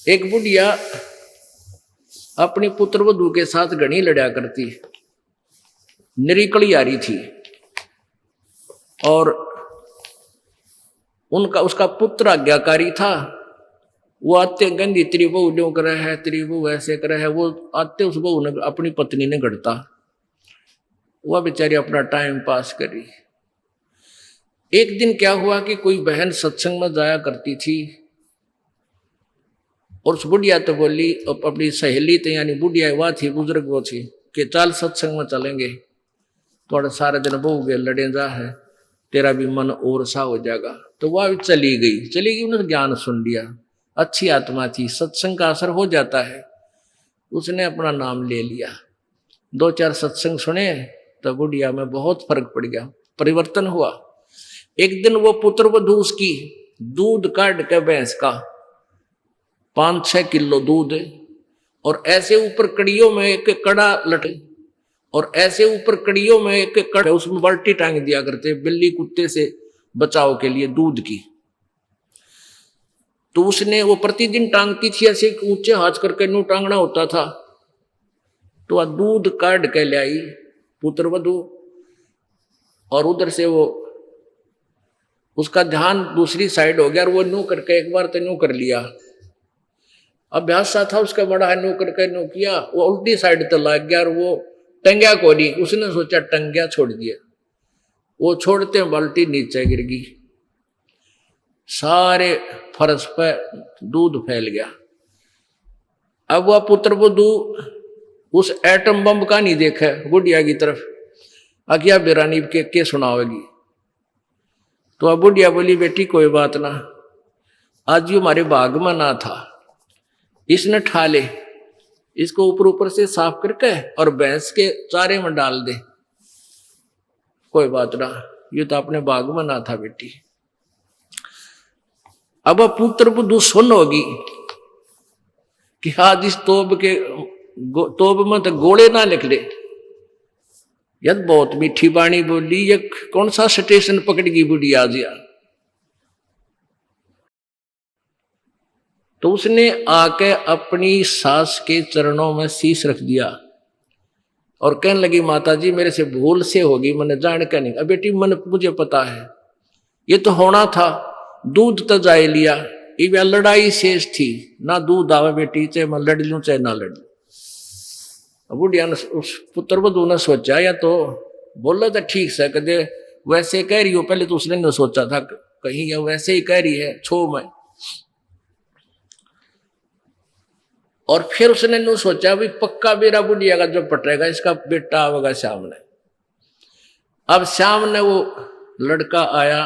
एक बुढ़िया अपनी पुत्र वधू के साथ घनी लड़ा करती, निरिकली आ रही थी, और उनका उसका पुत्र आज्ञाकारी था। वो आते गंदी तेरी बहू ड्यों करे है, तेरी बहू ऐसे करे है। वो आते उस बहू ने अपनी पत्नी ने गढ़ता, वह बेचारी अपना टाइम पास करी। एक दिन क्या हुआ कि कोई बहन सत्संग में जाया करती थी, और उस बुढ़िया तो बोली अपनी सहेली तो यानी बुढ़िया वह थी, बुजुर्ग वो थी, कि चल सत्संग में चलेंगे, थोड़ा सारे दिन बहू के लड़े जा है, तेरा भी मन और सा हो जाएगा। तो वह चली गई। उन्होंने ज्ञान सुन लिया, अच्छी आत्मा थी, सत्संग का असर हो जाता है। उसने अपना नाम ले लिया, 2-4 सत्संग सुने, तो बुढ़िया में बहुत फर्क पड़ गया, परिवर्तन हुआ। एक दिन वो पुत्र वधू उसकी दूध काट के भैंस का 5-6 किलो दूध, और ऐसे ऊपर कड़ियों में एक कड़ा लटे, और ऐसे ऊपर कड़ियों में एक कड़ा, उसमें बाल्टी टांग दिया करते बिल्ली कुत्ते से बचाव के लिए दूध की। तो उसने वो प्रतिदिन टांगती थी, ऐसे ऊंचे हाथ करके नू टांगना होता था। तो वह दूध काट के ले आई पुत्र वधू, और उधर से वो उसका ध्यान दूसरी साइड हो गया, और वो नू करके एक बार तो नू कर लिया, अभ्यास सा था उसका बड़ा है, नू करके नू किया, वो उल्टी साइड तो लग गया, और वो टंग्या को नहीं, उसने सोचा टंग्या छोड़ दिया, वो छोड़ते बाल्टी नीचे गिर गई, सारे फर्श पे दूध फैल गया। अब वह पुत्र वधू उस एटम बम का नहीं देखा बुढ़िया की तरफ, अकिया बेरानी के सुनावेगी। तो अब बुढ़िया बोली, बेटी कोई बात ना, आज ये हमारे बाग में ना था, इसने ठा ले, इसको ऊपर ऊपर से साफ करके और भैंस के चारे में डाल दे, कोई बात ना, ये तो अपने बाग में ना था बेटी। अब पुत्र वधू सुन होगी कि आज इस तोब में तो गोले ना निकले, यद बहुत मीठी बाणी बोली, ये कौन सा स्टेशन पकड़ गई बुढ़िया आज यार। तो उसने आके अपनी सास के चरणों में शीश रख दिया और कहने लगी, माता जी मेरे से भूल से होगी, मैंने जान के नहीं। अब बेटी मन मुझे पता है, ये तो होना था, दूध तो जाए लिया, ये लड़ाई शेष थी, ना दूध आवे बेटी, चाहे मैं लड़ लूं चाहे ना लड़ लूं। बुढ़िया ने उस पुत्र वधू ने सोचा, या तो बोला था ठीक से, कदे वैसे कह रही हो, पहले तो उसने न सोचा था कहीं या वैसे ही कह रही है छो में, और फिर उसने न सोचा भी पक्का मेरा बुढ़िया का जो पटेगा इसका बेटा आवेगा श्याम ने। अब श्याम ने वो लड़का आया,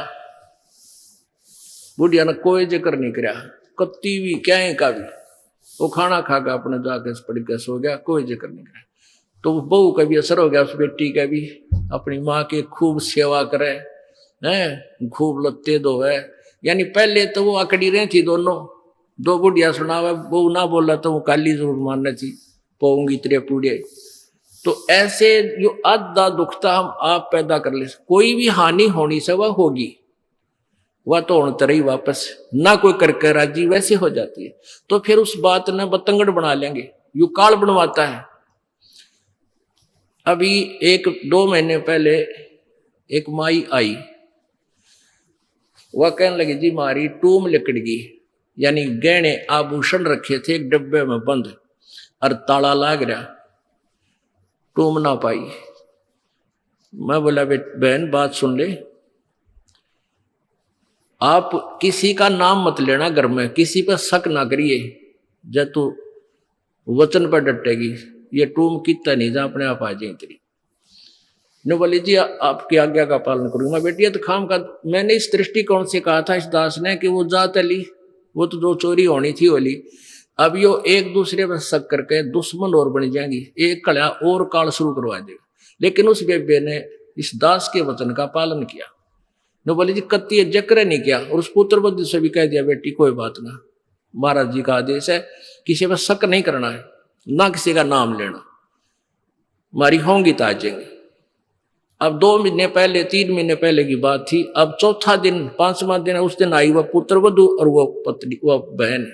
बुढ़िया ने कोई जिक्र नहीं कराया, कत्ती भी क्या का भी, वो खाना खाकर अपने जाके पड़ के सो गया, कोई जिक्र नहीं कराया। तो बहू का भी असर हो गया, उस बेटी का भी, अपनी माँ की खूब सेवा करे हैं, खूब लत्ते धोवे। यानी पहले तो वो अकड़ी रही थी दोनों, दो बुढ़िया सुनावे, बहू ना बोला तो वो काली जरूर मानना थी, पोंगी तेरे पूड़े। तो ऐसे जो आधा दुखता हम आप पैदा कर ले, कोई भी हानि होनी से वह होगी, वह तो होने तरह ही वापस ना कोई करके राजी वैसे हो जाती है। तो फिर उस बात ने बतंगड़ बना लेंगे, यू काल बनवाता है। अभी 1-2 महीने पहले एक माई आई, वह कहने लगी, जी मारी टूम लिकड़ गई, यानी गहने आभूषण रखे थे एक डब्बे में बंद और ताला लाग रहा, टूम ना पाई। मैं बोला, बहन बात सुन ले, आप किसी का नाम मत लेना घर में, किसी पर शक ना करिए, जब तू वचन पर डटेगी ये टूम कितना नहीं जा अपने आप आ जाए तेरी। ने बोले, जी आपकी आज्ञा का पालन करूंगा। बेटी तो खाम का, मैंने इस दृष्टिकोण से कहा था इस दास ने कि वो जात ली, वो तो जो चोरी होनी थी होली, अब यो एक दूसरे पर शक करके दुश्मन और बन जाएंगी, एक कड़ा और काल शुरू करवा देगा। लेकिन उस बेबे ने इस दास के वचन का पालन किया, ने बोले जी कत्ती जक्र नहीं किया, और उस पुत्र वधू से भी कह दिया, बेटी कोई बात ना, महाराज जी का आदेश है, किसी पर शक नहीं करना है, ना किसी का नाम लेना, मारी होंगी तो आ जाएंगे। अब 2 महीने पहले 3 महीने पहले की बात थी। अब चौथा दिन 5वां दिन है, उस दिन आई वह पुत्र वधू और वह पत्नी, वह बहन।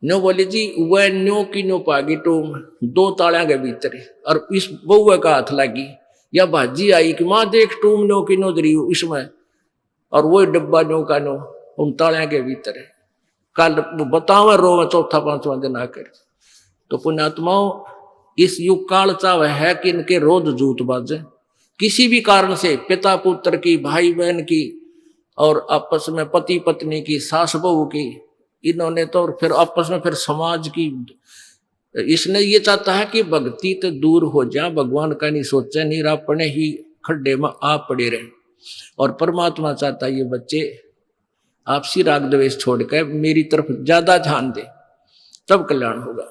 न्यो बोले जी वह न्यो की न्यो पागी टूम 2 तालियां के भीतर और इस बउआ का हाथ लगी या भाजी आई कि माँ देख टूम न्यो की नो दरी इसमें और वो डब्बा न्यो का नो उन तालियां के भीतर है। कल बताओ रो में चौथा 5वां दिन आकर तो पुण्यात्माओं इस युग काल चाव है कि इनके रोज जूत बाजे किसी भी कारण से पिता पुत्र की भाई बहन की और आपस में पति पत्नी की सास बहू की इन्होंने तो फिर आपस में फिर समाज की इसने ये चाहता है कि भक्ति तो दूर हो जाए भगवान का नहीं सोचे नहीं अपने ही खड्डे में आप पड़े रहे और परमात्मा चाहता है ये बच्चे आपसी राग द्वेष छोड़कर मेरी तरफ ज्यादा ध्यान दे तब कल्याण होगा।